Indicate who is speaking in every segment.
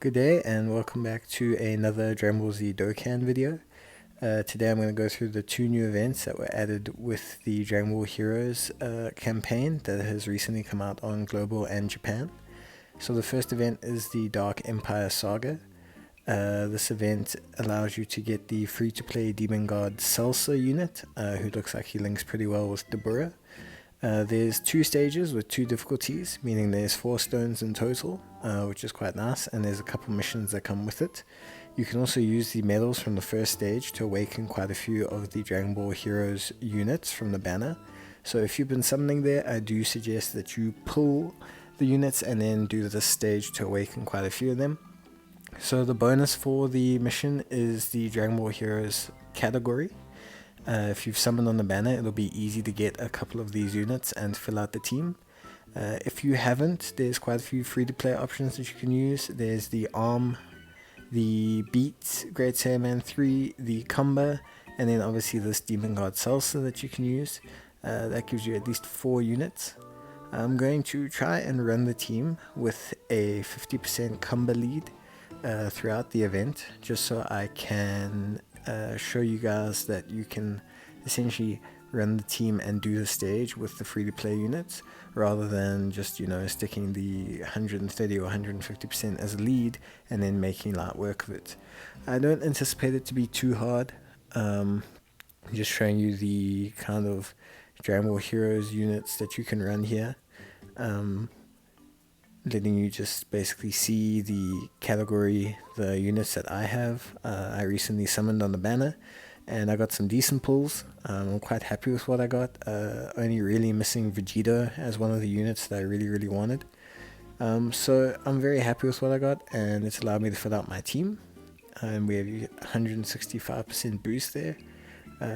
Speaker 1: Good day and welcome back to another Dragon Ball Z Dokkan video. Today I'm going to go through the two new events that were added with the Dragon Ball Heroes campaign that has recently come out on Global and Japan. So the first event is the Dark Empire Saga. This event allows you to get the free-to-play Demon God Salsa unit, who looks like he links pretty well with Dabura. There's two stages with two difficulties, meaning there's 4 stones in total, which is quite nice, and there's a couple missions that come with it. You can also use the medals from the first stage to awaken quite a few of the Dragon Ball Heroes units from the banner. So if you've been summoning there, I do suggest that you pull the units and then do this stage to awaken quite a few of them. So the bonus for the mission is the Dragon Ball Heroes category. If you've summoned on the banner, it'll be easy to get a couple of these units and fill out the team. If you haven't, there's quite a few free-to-play options that you can use. There's the Arm, the Beat, Great Saiyaman 3, the Kumba, and then obviously this Demon God Salsa that you can use. That gives you at least 4 units. I'm going to try and run the team with a 50% Kumba lead throughout the event, just so I can show you guys that you can essentially run the team and do the stage with the free-to-play units rather than just, sticking the 130 or 150% as a lead and then making light work of it. I don't anticipate it to be too hard. Just showing you the kind of Dragon Ball Heroes units that you can run here. Letting you just basically see the category, the units that I have. I recently summoned on the banner and I got some decent pulls. I'm quite happy with what I got. Only really missing Vegeta as one of the units that I really wanted. So I'm very happy with what I got, and it's allowed me to fill out my team. And we have 165% boost there.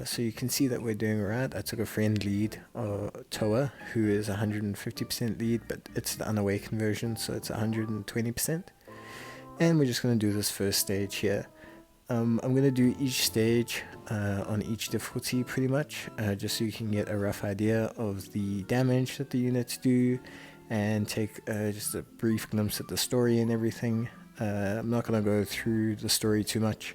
Speaker 1: So you can see that we're doing alright. I took a friend lead, Toa, who is 150% lead, but it's the unawakened version, so it's 120%. And we're just going to do this first stage here. I'm going to do each stage on each difficulty pretty much, just so you can get a rough idea of the damage that the units do, and take just a brief glimpse at the story and everything. I'm not going to go through the story too much.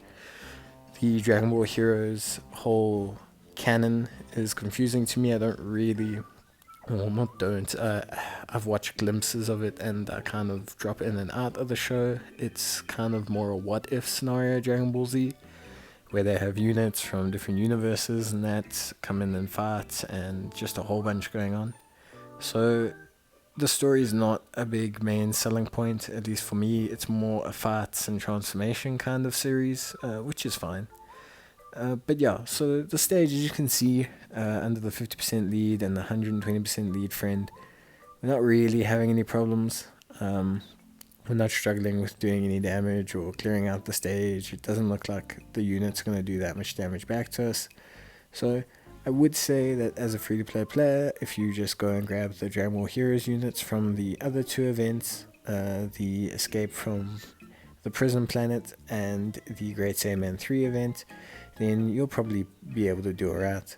Speaker 1: The Dragon Ball Heroes whole canon is confusing to me. I don't really, well, not don't, I've watched glimpses of it and I kind of drop in and out of the show. It's kind of more a what if scenario, Dragon Ball Z, where they have units from different universes and that come in and fight and just a whole bunch going on. So the story is not a big main selling point, at least for me. It's more a fights and transformation kind of series, which is fine. But yeah, so the stage, as you can see, under the 50% lead and the 120% lead friend, we're not really having any problems. We're not struggling with doing any damage or clearing out the stage. It doesn't look like the unit's going to do that much damage back to us. So I would say that as a free-to-play player, if you just go and grab the Dragon Ball Heroes units from the other two events, the Escape from the Prison Planet and the Great Saiyaman 3 event, then you'll probably be able to do alright.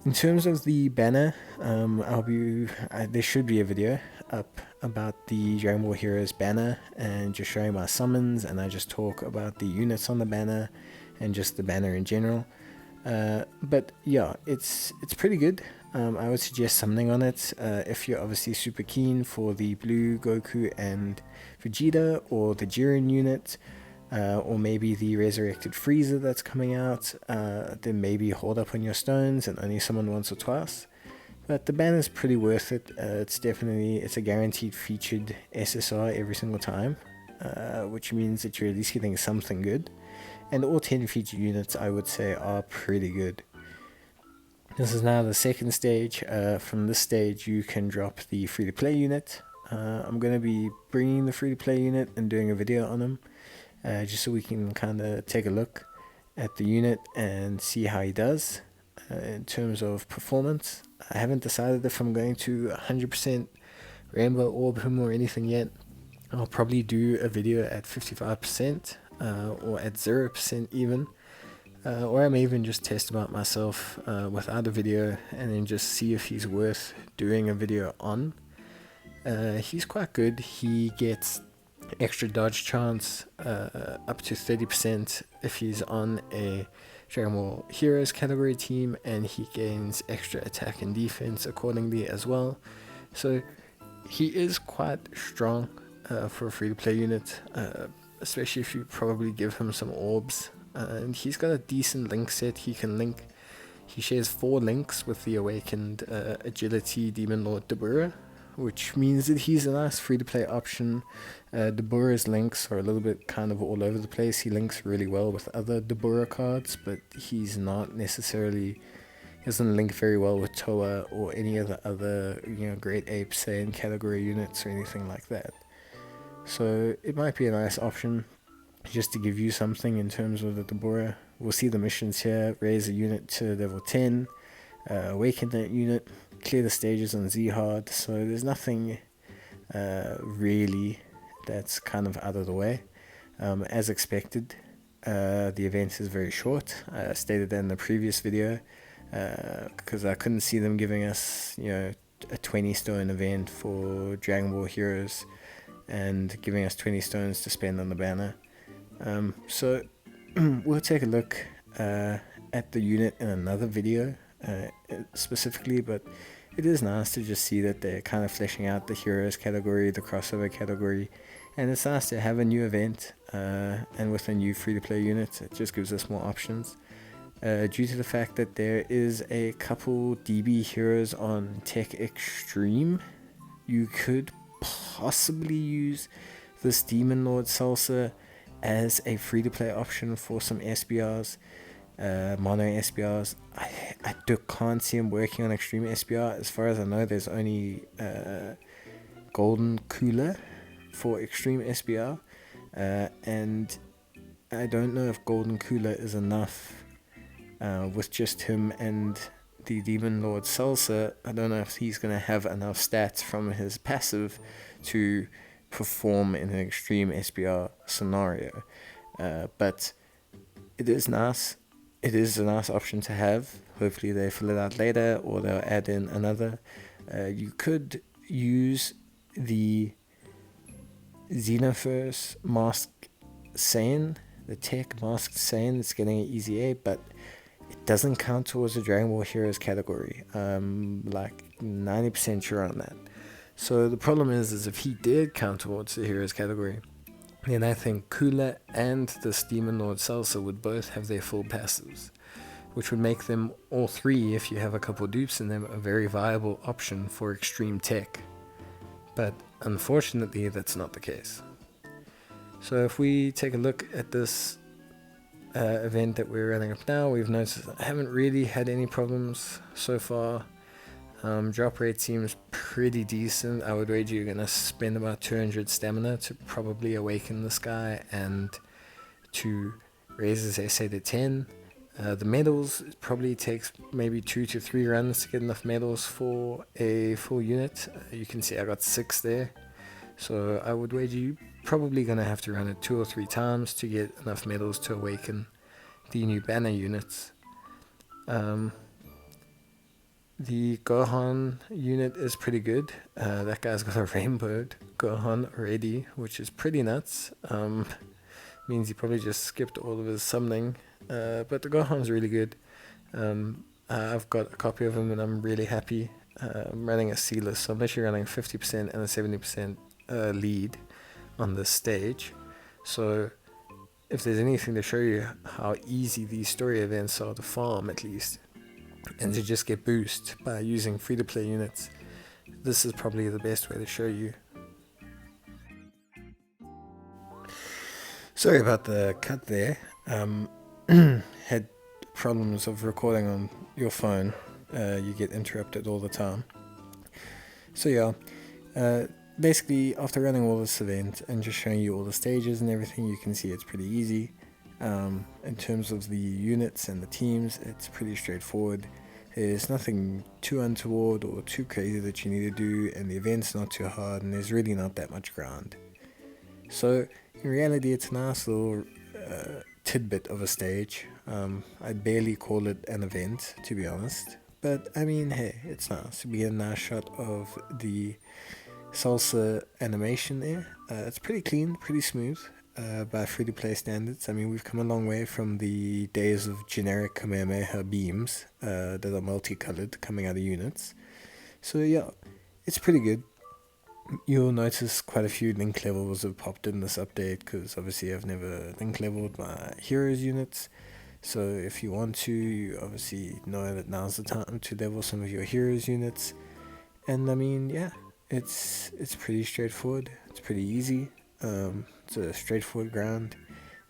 Speaker 1: In terms of the banner, there should be a video up about the Dragon Ball Heroes banner and just showing my summons, and I just talk about the units on the banner and just the banner in general. But yeah, it's pretty good. I would suggest summoning on it if you're obviously super keen for the Blue Goku and Vegeta, or the Jiren unit, or maybe the Resurrected Frieza that's coming out. Then maybe hold up on your stones and only summon once or twice. But the banner's pretty worth it. It's a guaranteed featured SSR every single time, which means that you're at least getting something good. And all 10 featured units, I would say, are pretty good. This is now the second stage. From this stage, you can drop the free-to-play unit. I'm going to be bringing the free-to-play unit and doing a video on him, just so we can kind of take a look at the unit and see how he does in terms of performance. I haven't decided if I'm going to 100% Rainbow Orb him or anything yet. I'll probably do a video at 55%. Or at 0% even, or I may even just test him out myself without a video and then just see if he's worth doing a video on. He's quite good. He gets extra dodge chance up to 30% if he's on a Dragon Ball Heroes category team, and he gains extra attack and defense accordingly as well. So he is quite strong for a free-to-play unit, especially if you probably give him some orbs. And he's got a decent link set. He shares 4 links with the awakened agility Demon Lord Dabura, which means that he's a nice free-to-play option. Dabura's links are a little bit kind of all over the place. He links really well with other Dabura cards, but he's not necessarily... He doesn't link very well with Toa or any of the other, Great Ape Saiyan category units or anything like that. So it might be a nice option just to give you something in terms of the Dabura. We'll see the missions here. Raise a unit to level 10, awaken that unit, clear the stages on Z hard. So there's nothing really that's kind of out of the way. As expected, the event is very short. I stated that in the previous video, because I couldn't see them giving us, a 20 stone event for Dragon Ball Heroes and giving us 20 stones to spend on the banner. So we'll take a look at the unit in another video specifically, but it is nice to just see that they're kind of fleshing out the Heroes category, the crossover category, and it's nice to have a new event, and with a new free-to-play unit, it just gives us more options. Due to the fact that there is a couple DB heroes on Tech Extreme, you could possibly use this Demon Lord Salsa as a free-to-play option for some SBRs, mono SBRs. I can't see him working on Extreme SBR. As far as I know, there's only Golden Cooler for Extreme SBR, and I don't know if Golden Cooler is enough. With just him and the Demon Lord Salsa, I don't know if he's going to have enough stats from his passive to perform in an Extreme SBR scenario. But it is nice. It is a nice option to have. Hopefully they fill it out later, or they'll add in another. You could use the Xenoverse Masked Saiyan, the Tech Masked Saiyan that's getting an easy A, but it doesn't count towards the Dragon Ball Heroes category. Like 90% sure on that. So the problem is if he did count towards the Heroes category, then I think Kula and this Demon Lord Salsa would both have their full passives, which would make them all three, if you have a couple dupes in them, a very viable option for Extreme Tech. But unfortunately, that's not the case. So if we take a look at this event that we're running up now, we've noticed I haven't really had any problems so far. Drop rate seems pretty decent. I would wager you're going to spend about 200 stamina to probably awaken this guy and to raise his essay to 10. The medals, it probably takes maybe 2 to 3 runs to get enough medals for a full unit. You can see I got 6 there. So I would wager you're probably going to have to run it 2 or 3 times to get enough medals to awaken the new banner units. The Gohan unit is pretty good. That guy's got a rainbowed Gohan already, which is pretty nuts. Means he probably just skipped all of his summoning. But the Gohan's really good. I've got a copy of him and I'm really happy. I'm running a C-list, so I'm actually running 50% and a 70% lead on this stage. So if there's anything to show you how easy these story events are to farm, at least, and to just get boost by using free-to-play units, this is probably the best way to show you. Sorry about the cut there. Had problems of recording on your phone. You get interrupted all the time. So yeah, basically after running all this event and just showing you all the stages and everything, you can see it's pretty easy. In terms of the units and the teams, it's pretty straightforward. There's nothing too untoward or too crazy that you need to do, and the event's not too hard, and there's really not that much ground. So in reality, it's a nice little tidbit of a stage. I'd barely call it an event, to be honest, but I mean, hey, it's nice. We get a nice shot of the salsa animation there. It's pretty clean, pretty smooth by free-to-play standards. I mean, we've come a long way from the days of generic Kamehameha beams that are multicolored coming out of units. So yeah, it's pretty good. You'll notice quite a few link levels have popped in this update because obviously I've never link leveled my heroes units. So if you want to, you obviously know that now's the time to level some of your heroes units. And I mean, yeah, it's pretty straightforward. It's pretty easy. It's a straightforward ground.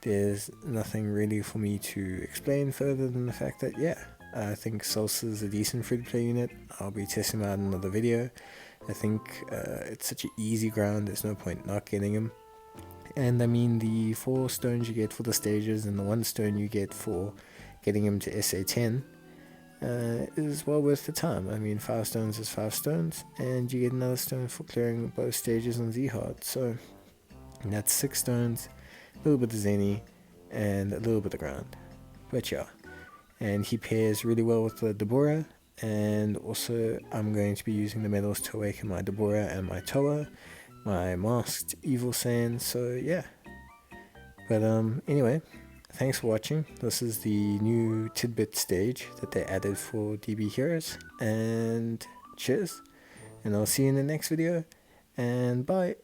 Speaker 1: There's nothing really for me to explain further than the fact that, yeah, I think Salsa is a decent free-to-play unit. I'll be testing him out in another video. I think it's such an easy ground, there's no point not getting him. And I mean, the 4 stones you get for the stages and the 1 stone you get for getting him to SA10 is well worth the time. I mean, 5 stones is 5 stones, and you get another stone for clearing both stages on Z-Hard. So that's 6 stones, a little bit of Zenny, and a little bit of ground. But yeah, and he pairs really well with the Deborah. And also, I'm going to be using the medals to awaken my Deborah and my Toa, my masked evil Saiyan. So yeah. But anyway, thanks for watching. This is the new tidbit stage that they added for DB Heroes. And cheers. And I'll see you in the next video. And bye.